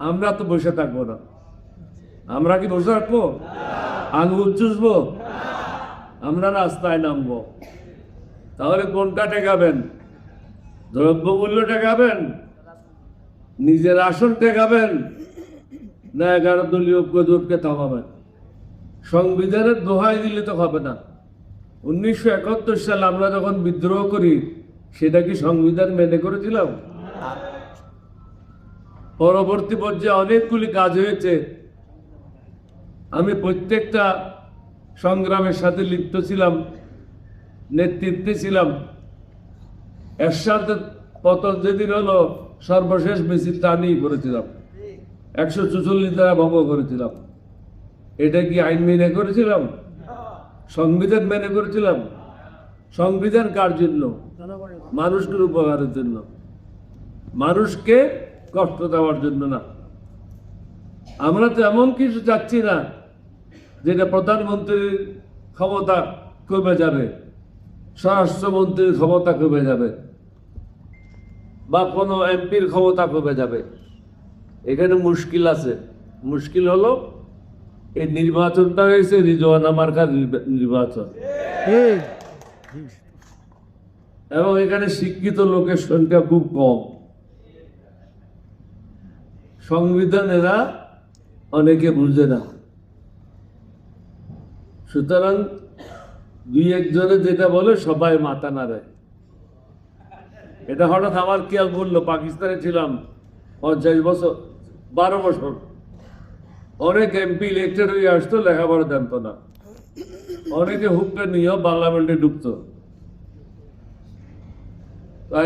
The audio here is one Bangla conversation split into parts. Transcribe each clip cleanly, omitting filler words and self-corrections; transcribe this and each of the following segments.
আমরা তো বসে থাকবো না। আমরা কি বসে রাখবো? আঙুল চুষবো? আমরা রাস্তায় নামবো। তাহলে কোনটা টেকাবেন? দ্রব্যমূল্য টেকাবেন, নিজের আসন টেকাবেন, না 11 দলীয় ঐক্যজোটকে থামাবেন? সংবিধানের দোহাই দিলে তো হবে না। 1971 সালে আমরা যখন বিদ্রোহ করি, সেটা কি সংবিধান মেনে করেছিলাম? পরবর্তী পর্যায়ে অনেকগুলি কাজ হয়েছে। আমি প্রত্যেকটা সংগ্রামের সাথে লিপ্ত ছিলাম, নেতৃত্বে ছিলাম। এরশাদের পতন যেদিন হলো, সর্বশেষ মিছিলটা আমিই করেছিলাম, 144 দ্বারা ভঙ্গ করেছিলাম। এটা কি আইন মেনে করেছিলাম? সংবিধান মেনে করেছিলাম? সংবিধান কার জন্য? মানুষের উপকারের জন্য, মানুষকে কষ্ট দেওয়ার জন্য না। আমরা তো এমন কিছু চাচ্ছি না যেটা প্রধানমন্ত্রীর ক্ষমতা কমে যাবে, স্বরাষ্ট্রমন্ত্রীর ক্ষমতা কমে যাবে, বা কোনো এমপির ক্ষমতা কমে যাবে। এখানে মুশকিল আছে। মুশকিল হলো এই নির্বাচনটা হয়েছে রিজওয়ানা মার্কার নির্বাচন, এবং এখানে শিক্ষিত লোকের সংখ্যা খুব কম। সংবিধান এরা অনেকে বুঝে না। সুতরাং দুই একজনে যেটা বলে সবাই মাথা নাড়ে। এটা হঠাৎ আমার খেয়াল করলো, পাকিস্তানে ছিলাম 50 বছর, 12 বছর। অনেক এমপি ইলেক্টেড হয়ে আসতো, লেখাপড়া জানতো না। অনেকে হুকটা নিয়েও পার্লামেন্টে ঢুকতো।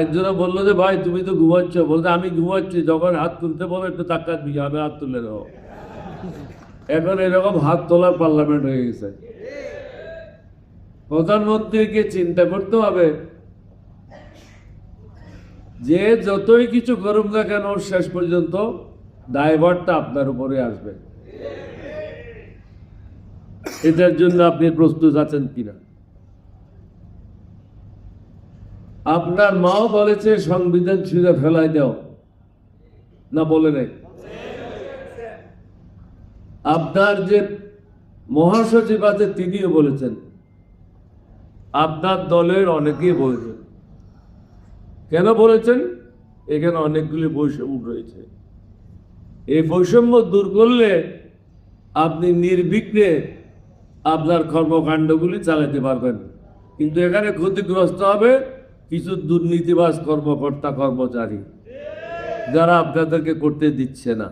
একজনে বললো যে ভাই তুমি তো ঘুমাচ্ছ। বলতে আমি ঘুমাচ্ছি, যখন হাত তুলতে বলো একটু টাকা দিয়ে আমি হাত তুলে নেবো। এখন এরকম হাত তোলার পার্লামেন্ট হয়ে গেছে। প্রধানমন্ত্রীকে চিন্তা করতে হবে যে যতই কিছু করুক না কেন, শেষ পর্যন্ত দায়ভারটা আপনার উপরে আসবে। এটার জন্য আপনি প্রস্তুত আছেন কিনা? আপনার মাও বলেছে সংবিধান ছুঁড়ে ফেলাই দাও, না বলে নাই? আপনার যে মহাসচিব আছে তিনিও বলেছেন, আপনার দলের অনেকেই বলেছেন। কেন বলেছেন? এখানে অনেকগুলি বৈষম্য রয়েছে। এই বৈষম্য দূর করলে আপনি নির্বিঘ্নে আপনার কর্মকাণ্ডগুলি চালাতে পারবেন। কিন্তু এখানে ক্ষতিগ্রস্ত হবে কিছু দুর্নীতিবাজ কর্মকর্তা কর্মচারী, যারা আপনাদেরকে করতে দিচ্ছে না।